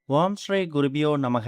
ஓம் ஸ்ரீ குருபியோ நமக.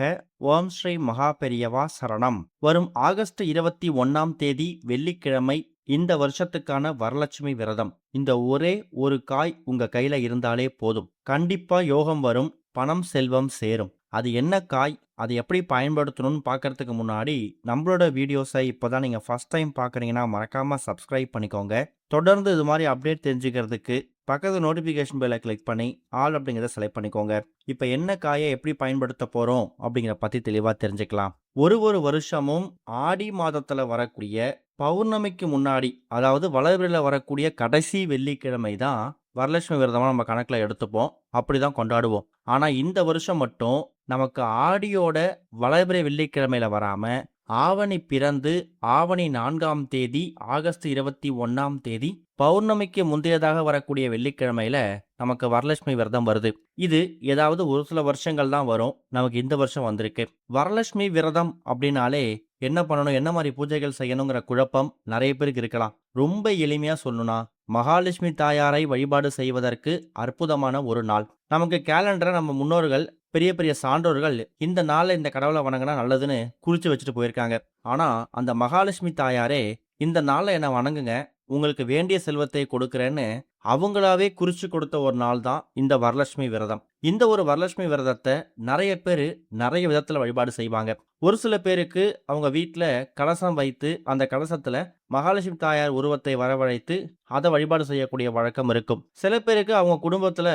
ஓம் ஸ்ரீ மகா பெரியவா சரணம். வரும் ஆகஸ்ட் 21ஆம் தேதி வெள்ளிக்கிழமை இந்த வருஷத்துக்கான வரலட்சுமி விரதம். இந்த ஒரே ஒரு காய் உங்க கையில இருந்தாலே போதும், கண்டிப்பா யோகம் வரும், பணம் செல்வம் சேரும். அது என்ன காய், அதை எப்படி பயன்படுத்தணும்னு பார்க்கறதுக்கு முன்னாடி நம்மளோட வீடியோஸை இப்போதான் நீங்க ஃபர்ஸ்ட் டைம் பார்க்குறீங்கன்னா மறக்காம சப்ஸ்கிரைப் பண்ணிக்கோங்க. தொடர்ந்து இது மாதிரி அப்டேட் தெரிஞ்சுக்கிறதுக்கு பக்கத்து நோட்டிஃபிகேஷன் பெல்லை கிளிக் பண்ணி ஆல் அப்படிங்கிறத செலக்ட் பண்ணிக்கோங்க. இப்போ என்ன காயை எப்படி பயன்படுத்த போகிறோம் அப்படிங்கிற பற்றி தெளிவாக தெரிஞ்சுக்கலாம். ஒரு வருஷமும் ஆடி மாதத்தில் வரக்கூடிய பௌர்ணமிக்கு முன்னாடி, அதாவது வளர்பிறையில் வரக்கூடிய கடைசி வெள்ளிக்கிழமை தான் வரலட்சுமி விரதமாக நம்ம கணக்கில் எடுத்துப்போம், அப்படி தான் கொண்டாடுவோம். ஆனால் இந்த வருஷம் மட்டும் நமக்கு ஆடியோட வளர்பிறை வெள்ளிக்கிழமையில வராமல் ஆவணி பிறந்து ஆவணி 4ஆம் தேதி ஆகஸ்ட் 21ஆம் தேதி பௌர்ணமிக்கு முந்தையதாக வரக்கூடிய வெள்ளிக்கிழமையில நமக்கு வரலட்சுமி விரதம் வருது. இது ஏதாவது ஒரு சில வருஷங்கள் தான் வரும், நமக்கு இந்த வருஷம் வந்திருக்கு. வரலட்சுமி விரதம் அப்படின்னாலே என்ன பண்ணணும், என்ன மாதிரி பூஜைகள் செய்யணுங்கிற குழப்பம் நிறைய பேருக்கு இருக்கலாம். ரொம்ப எளிமையா சொல்லணும்னா, மகாலட்சுமி தாயாரை வழிபாடு செய்வதற்கு அற்புதமான ஒரு நாள். நமக்கு கேலண்டரை நம்ம முன்னோர்கள், பெரிய பெரிய சான்றோர்கள் இந்த நாள்ல இந்த கடவுளை வணங்கினா நல்லதுன்னு குறிச்சு வச்சுட்டு போயிருக்காங்க. ஆனா அந்த மகாலட்சுமி தாயாரே இந்த நாள்ல என்ன வணங்குங்க, உங்களுக்கு வேண்டிய செல்வத்தை கொடுக்கிறேன்னு அவங்களாவே குறிச்சு கொடுத்த ஒரு நாள் தான் இந்த வரலட்சுமி விரதம். இந்த ஒரு வரலட்சுமி விரதத்தை நிறைய பேர் நிறைய விதத்துல வழிபாடு செய்வாங்க. ஒரு சில பேருக்கு அவங்க வீட்டில் கலசம் வைத்து அந்த கலசத்துல மகாலட்சுமி தாயார் உருவத்தை வரவழைத்து அதை வழிபாடு செய்யக்கூடிய வழக்கம் இருக்கும். சில பேருக்கு அவங்க குடும்பத்துல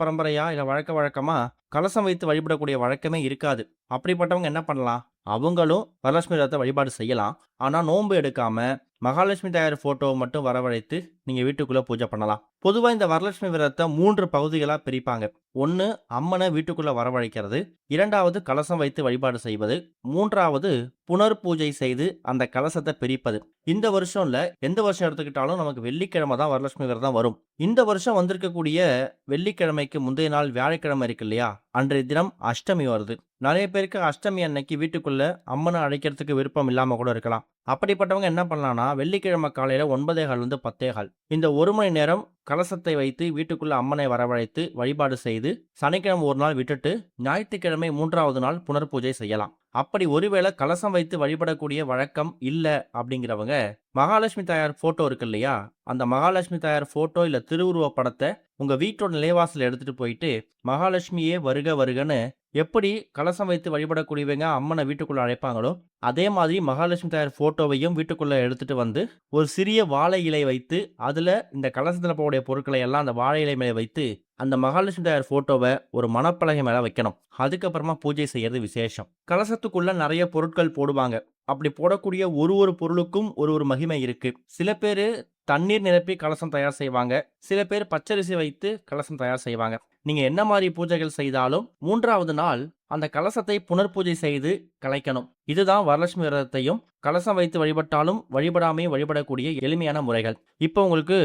பரம்பரையா இல்ல வழக்கமா கலசம் வைத்து வழிபடக்கூடிய வழக்கமே இருக்காது. அப்படிப்பட்டவங்க என்ன பண்ணலாம், அவங்களும் வரலட்சுமி விரதத்தை வழிபாடு செய்யலாம். ஆனா நோன்பு எடுக்காம மகாலட்சுமி தாயார் போட்டோவை மட்டும் வரவழைத்து நீங்க வீட்டுக்குள்ள பூஜை பண்ணலாம். பொதுவா இந்த வரலட்சுமி விரதத்தை 3 பகுதிகளா பிரிப்பாங்க. ஒன்னு அம்மனை வீட்டுக்குள்ள வரவழைக்கிறது, இரண்டாவது கலசம் வைத்து வழிபாடு செய்வது, மூன்றாவது புனர் பூஜை செய்து அந்த கலசத்தை பிரிப்பது. இந்த வருஷம் இல்ல, எந்த வருஷம் எடுத்துக்கிட்டாலும் நமக்கு வெள்ளிக்கிழமை தான் வரலட்சுமி விரதம் வரும். இந்த வருஷம் வந்திருக்கக்கூடிய வெள்ளிக்கிழமைக்கு முந்தைய நாள் வியாழக்கிழமை இருக்கு இல்லையா, அன்றைய தினம் அஷ்டமி வருது. நிறைய பேருக்கு அஷ்டமி அன்னைக்கு வீட்டுக்குள்ள அம்மனை அழைக்கிறதுக்கு விருப்பம் இல்லாம கூட இருக்கலாம். அப்படிப்பட்டவங்க என்ன பண்ணலாம்னா, வெள்ளிக்கிழமை காலையில 9:15 10:15 இந்த 1 மணி நேரம் கலசத்தை வைத்து வீட்டுக்குள்ள அம்மனை வரவழைத்து வழிபாடு செய்து சனிக்கிழமை ஒரு நாள் விட்டுட்டு ஞாயிற்றுக்கிழமை 3வது நாள் புனர்பூஜை செய்யலாம். அப்படி ஒருவேளை கலசம் வைத்து வழிபடக்கூடிய வழக்கம் இல்ல அப்படிங்கிறவங்க, மகாலட்சுமி தாயார் போட்டோ இருக்கு இல்லையா, அந்த மகாலட்சுமி தாயார் போட்டோ இல்ல திருவுருவ படத்தை உங்க வீட்டோட நிலைவாசல் எடுத்துட்டு போயிட்டு மகாலட்சுமியே வருக வருகன்னு எப்படி கலசம் வைத்து வழிபடக்கூடியவங்க அம்மனை வீட்டுக்குள்ள அழைப்பாங்களோ அதே மாதிரி மகாலட்சுமி தாயார் போட்டோவையும் வீட்டுக்குள்ள எடுத்துட்டு வந்து ஒரு சிறிய வாழை இலை வைத்து அதுல இந்த கலசத்துல போகக்கூடிய பொருட்களை எல்லாம் அந்த வாழை இலை மேலே வைத்து அந்த மகாலட்சுமி தாயார் போட்டோவை ஒரு மணப்பலகை மேல வைக்கணும். அதுக்கப்புறமா பூஜை செய்யறது விசேஷம். கலசத்துக்குள்ள நிறைய பொருட்கள் போடுவாங்க. அப்படி போடக்கூடிய ஒரு பொருளுக்கும் ஒரு மகிமை இருக்கு. சில பேரு தண்ணீர் நிரப்பி கலசம் தயார் செய்வாங்க, சில பேர் பச்சரிசி வைத்து கலசம் தயார் செய்வாங்க. நீங்க என்ன மாதிரி பூஜைகள் செய்தாலும் 3வது நாள் அந்த கலசத்தை புனர்பூஜை செய்து கலைக்கணும். இதுதான் வரலட்சுமி விரதத்தையும் கலசம் வைத்து வழிபட்டாலும் வழிபடாமையும் வழிபடக்கூடிய எளிமையான முறைகள். இப்போ உங்களுக்கு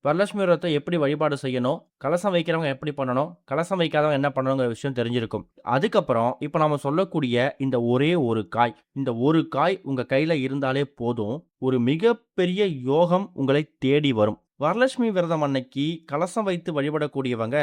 வரலட்சுமி விரதத்தை எப்படி வழிபாடு செய்யணும், கலசம் வைக்கிறவங்க எப்படி பண்ணணும், கலசம் வைக்காதவங்க என்ன பண்ணணுங்கிற விஷயம் தெரிஞ்சிருக்கும். அதுக்கப்புறம் இப்போ நம்ம சொல்லக்கூடிய இந்த ஒரே ஒரு காய், இந்த ஒரு காய் உங்க கையில இருந்தாலே போதும், ஒரு மிகப்பெரிய யோகம் உங்களை தேடி வரும். வரலட்சுமி விரதம் அன்னைக்கு கலசம் வைத்து வழிபடக்கூடியவங்க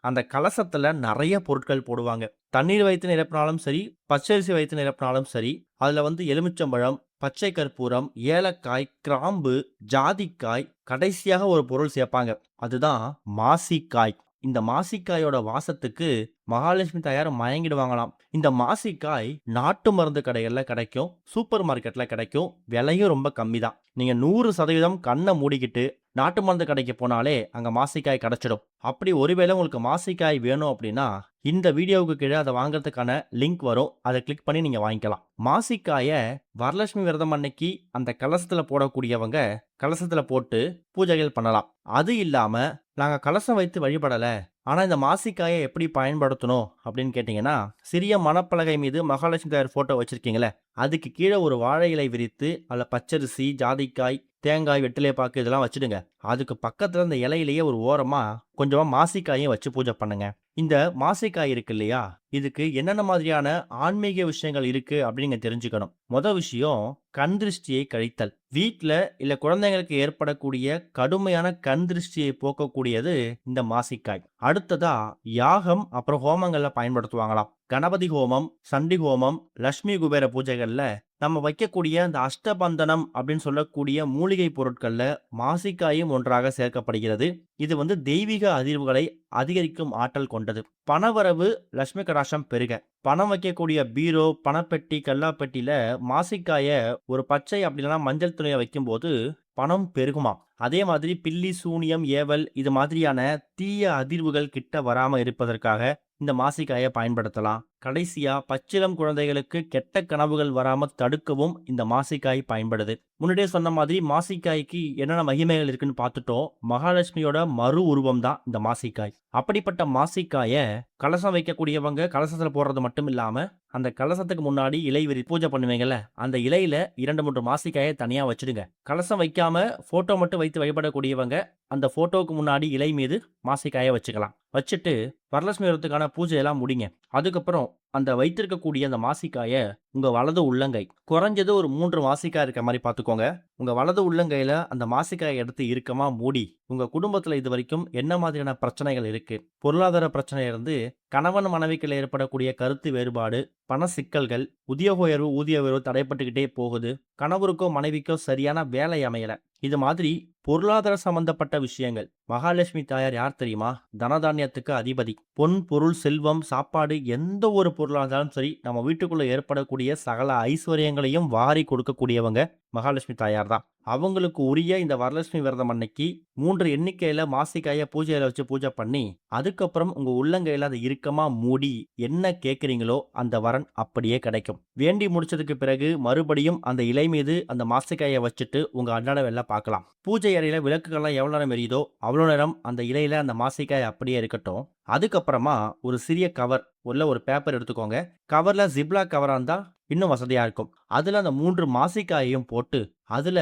அந்த கலசத்துல நிறைய பொருட்கள் போடுவாங்க. தண்ணீர் வைத்து நிரப்பினாலும் சரி, பச்சரிசி வைத்து நிரப்பினாலும் சரி, அதுல எலுமிச்சம்பழம், பச்சை கற்பூரம், ஏலக்காய், கிராம்பு, ஜாதிக்காய், கடைசியாக ஒரு பொருள் சேர்ப்பாங்க. அதுதான் மாசிக்காய். இந்த மாசிக்காயோட வாசத்துக்கு மகாலட்சுமி தாயார் மயங்கிடுவாங்களாம். இந்த மாசிக்காய் நாட்டு மருந்து கடைகள்ல கிடைக்கும், சூப்பர் மார்க்கெட்ல கிடைக்கும், விலையும் ரொம்ப கம்மி தான். நீங்க 100% கண்ணை மூடிக்கிட்டு நாட்டு மருந்து கடைக்கு போனாலே அங்க மாசிக்காய் கிடைச்சிடும். அப்படி ஒருவேளை உங்களுக்கு மாசிக்காய் வேணும் அப்படின்னா இந்த வீடியோவுக்கு கீழே அதை வாங்குறதுக்கான லிங்க் வரும், அதை கிளிக் பண்ணி நீங்க வாங்கிக்கலாம். மாசிக்காயை வரலட்சுமி விரதம் அன்னைக்கு அந்த கலசத்துல போடக்கூடியவங்க கலசத்துல போட்டு பூஜைகள் பண்ணலாம். அது இல்லாம நாங்க கலசம் வைத்து வழிபடல, ஆனா இந்த மாசிக்காயை எப்படி பயன்படுத்தணும் அப்படின்னு கேட்டீங்கன்னா, சிறிய மணப்பலகை மீது மகாலட்சுமி தாயார் போட்டோ வச்சிருக்கீங்களே, அதுக்கு கீழே ஒரு வாழை இலை விரித்து அதில் பச்சரிசி, ஜாதிக்காய், தேங்காய், வெற்றிலை பாக்கு இதெல்லாம் வச்சுடுங்க. அதுக்கு பக்கத்துல அந்த இலையிலேயே ஒரு ஓரமா கொஞ்சமா மாசிக்காயும் வச்சு பூஜை பண்ணுங்க. இந்த மாசிக்காய் இருக்கு இல்லையா? இதுக்கு என்னென்ன மாதிரியான ஆன்மீக விஷயங்கள் இருக்கு அப்படின்னு நீங்க தெரிஞ்சுக்கணும். விஷயம் கண் திருஷ்டியை கழித்தல். வீட்ல இல்ல குழந்தைங்களுக்கு ஏற்படக்கூடிய கடுமையான கண் திருஷ்டியை போக்கக்கூடியது இந்த மாசிக்காய். அடுத்ததா யாகம் அப்புறம் ஹோமங்கள்ல பயன்படுத்துவாங்களாம். கணபதி ஹோமம், சண்டி ஹோமம், லட்சுமி குபேர பூஜைகள்ல நம்ம வைக்கக்கூடிய அந்த அஷ்டபந்தனம் அப்படின்னு சொல்லக்கூடிய மூலிகை பொருட்கள்ல மாசிக்காயும் ஒன்றாக சேர்க்கப்படுகிறது. இது தெய்வீக அதிர்வுகளை அதிகரிக்கும் ஆற்றல் கொண்டது. பணவரவு, லட்சுமி கடாட்சம் பெருக. பணம் வைக்கக்கூடிய பீரோ, பணப்பெட்டி, கல்லாப்பெட்டியில மாசிக்காய ஒரு பச்சை அப்படி இல்லைன்னா மஞ்சள் துணியை வைக்கும்போது பணம் பெருகுமாம். அதே மாதிரி பில்லி, சூனியம், ஏவல் இது மாதிரியான தீய அதிர்வுகள் கிட்ட வராம இருப்பதற்காக இந்த மாசிக்காயை பயன்படுத்தலாம். கடைசியா பச்சிளம் குழந்தைகளுக்கு கெட்ட கனவுகள் வராம தடுக்கவும் இந்த மாசிக்காய் பயன்படுது. முன்னாடியே சொன்ன மாதிரி மாசிக்காய்க்கு என்னென்ன மகிமைகள் இருக்குன்னு பார்த்துட்டோம். மகாலட்சுமியோட மறு உருவம் தான் இந்த மாசிக்காய். அப்படிப்பட்ட மாசிக்காய கலசம் வைக்கக்கூடியவங்க கலசத்துல போடுறது மட்டும் இல்லாம, அந்த கலசத்துக்கு முன்னாடி இலை விரி பூஜை பண்ணுவீங்கல்ல, அந்த இலையில 2, 3 மாசிக்காயை தனியா வச்சிடுங்க. கலசம் வைக்காம போட்டோ மட்டும் வைத்து வழிபடக்கூடியவங்க அந்த போட்டோவுக்கு முன்னாடி இலை மீது மாசிக்காயை வச்சுக்கலாம். வச்சுட்டு வரலட்சுமி விரதத்துக்கான பூஜையெல்லாம் முடிங்க. அதுக்கப்புறம் அந்த வைத்திருக்கக்கூடிய அந்த மாசிக்காய உங்க வலது உள்ளங்கை, குறைஞ்சது ஒரு 3 மாசிக்காய் இருக்க மாதிரி பார்த்துக்கோங்க. உங்க வலது உள்ளங்கையில அந்த மாசிக்காயை எடுத்து இறுக்கமா மூடி, உங்க குடும்பத்துல இது வரைக்கும் என்ன மாதிரியான பிரச்சனைகள் இருக்கு, பொருளாதார பிரச்சனை இருந்து கணவன் மனைவிக்குள்ள ஏற்படக்கூடிய கருத்து வேறுபாடு, பண சிக்கல்கள், உத்தியோக உயர்வு, ஊதிய உயர்வு தடைப்பட்டுக்கிட்டே போகுது, கணவருக்கோ மனைவிக்கோ சரியான வேலை அமையல, இது மாதிரி பொருளாதார சம்பந்தப்பட்ட விஷயங்கள். மகாலட்சுமி தாயார் யார் தெரியுமா? தனதானியத்துக்கு அதிபதி. பொன், பொருள், செல்வம், சாப்பாடு எந்த ஒரு பொருளா இருந்தாலும் சரி, நம்ம வீட்டுக்குள்ள ஏற்படக்கூடிய சகல ஐஸ்வர்யங்களையும் வாரி கொடுக்கக்கூடியவங்க மகாலட்சுமி தாயார் தான். அவங்களுக்கு உரிய இந்த வரலட்சுமி விரதம் அன்னைக்கு 3 எண்ணிக்கையில மாசிக்காய பூஜையில வச்சு பூஜை பண்ணி, அதுக்கப்புறம் உங்க உள்ளங்கையில அதை இறுக்கமா மூடி என்ன கேட்குறீங்களோ அந்த வரன் அப்படியே கிடைக்கும். வேண்டி முடிச்சதுக்கு பிறகு மறுபடியும் அந்த இலை மீது அந்த மாசிக்காயை வச்சுட்டு உங்க அன்றாட வேலை பார்க்கலாம். பூஜை அறையில விளக்குகள்லாம் எவ்வளவு நேரம் எரியுதோ அவ்வளோ நேரம் அந்த இலையில அந்த மாசிக்காய் அப்படியே இருக்கட்டும். அதுக்கப்புறமா ஒரு சிறிய கவர் உள்ள ஒரு பேப்பர் எடுத்துக்கோங்க. கவர்ல ஜிப்லாக் கவரா இருந்தா இன்னும் வசதியா இருக்கும். அதுல அந்த 3 மாசிக்காயையும் போட்டு அதுல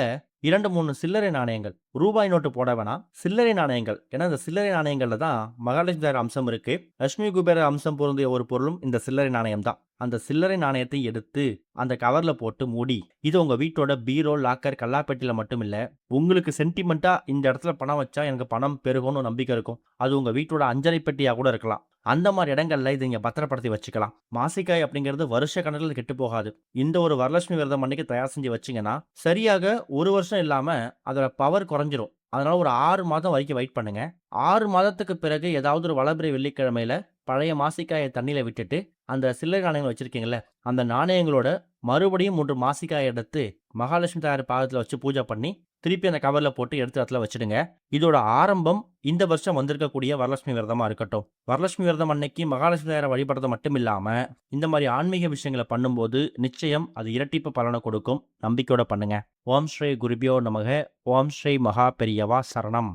2, 3 சில்லறை நாணயங்கள், ரூபாய் நோட்டு போட வேணாம், சில்லறை நாணயங்கள். ஏன்னா இந்த சில்லறை நாணயங்கள்ல தான் மகாலட்சுமி தாயார் அம்சம் இருக்கு. லட்சுமி குபேர அம்சம் பொருந்திய ஒரு பொருளும் இந்த சில்லறை நாணயம் தான். அந்த சில்லறை நாணயத்தை எடுத்து அந்த கவர்ல போட்டு மூடி, இது உங்க வீட்டோட பீரோ, லாக்கர், கல்லாப்பெட்டியில மட்டும் இல்ல, உங்களுக்கு சென்டிமெண்டா இந்த இடத்துல பணம் வச்சா எனக்கு பணம் பெருகும்னு நம்பிக்கை இருக்கும். அது உங்க வீட்டோட அஞ்சரை பெட்டியா கூட இருக்கலாம். அந்த மாதிரி இடங்கள்ல இதை நீங்க பத்திரப்படுத்தி வச்சுக்கலாம். மாசிக்காய் அப்படிங்கிறது வருஷ கணக்கில் கெட்டு போகாது. இந்த ஒரு வரலட்சுமி விரதம் அன்னைக்கு தயார் செஞ்சு வச்சீங்கன்னா சரியாக 1 வருஷம் இல்லாம அதோட பவர் குறைஞ்சிரும். அதனால ஒரு 6 மாதம் வரைக்கும் வெயிட் பண்ணுங்க. 6 மாதத்துக்கு பிறகு ஏதாவது ஒரு வளர்பிறை வெள்ளிக்கிழமையில பழைய மாசிக்காயை தண்ணியில விட்டுட்டு அந்த சில்லறை நாணயங்கள் வச்சிருக்கீங்கல்ல, அந்த நாணயங்களோட மறுபடியும் 3 மாசிக்காயை எடுத்து மகாலட்சுமி தாயார் பாதத்துல வச்சு பூஜை பண்ணி திருப்பி அந்த கவர்ல போட்டு எடுத்து இடத்துல வச்சிடுங்க. இதோட ஆரம்பம் இந்த வருஷம் வந்திருக்கக்கூடிய வரலட்சுமி விரதமா இருக்கட்டும். வரலட்சுமி விரதம் அன்னைக்கு மகாலட்சுமி தாயாரை வழிபடுறது மட்டும் இல்லாம இந்த மாதிரி ஆன்மீக விஷயங்களை பண்ணும்போது நிச்சயம் அது இரட்டிப்பு பலனை கொடுக்கும். நம்பிக்கையோட பண்ணுங்க. ஓம் ஸ்ரீ குருபியோ நமக. ஓம் ஸ்ரீ மகா பெரியவா சரணம்.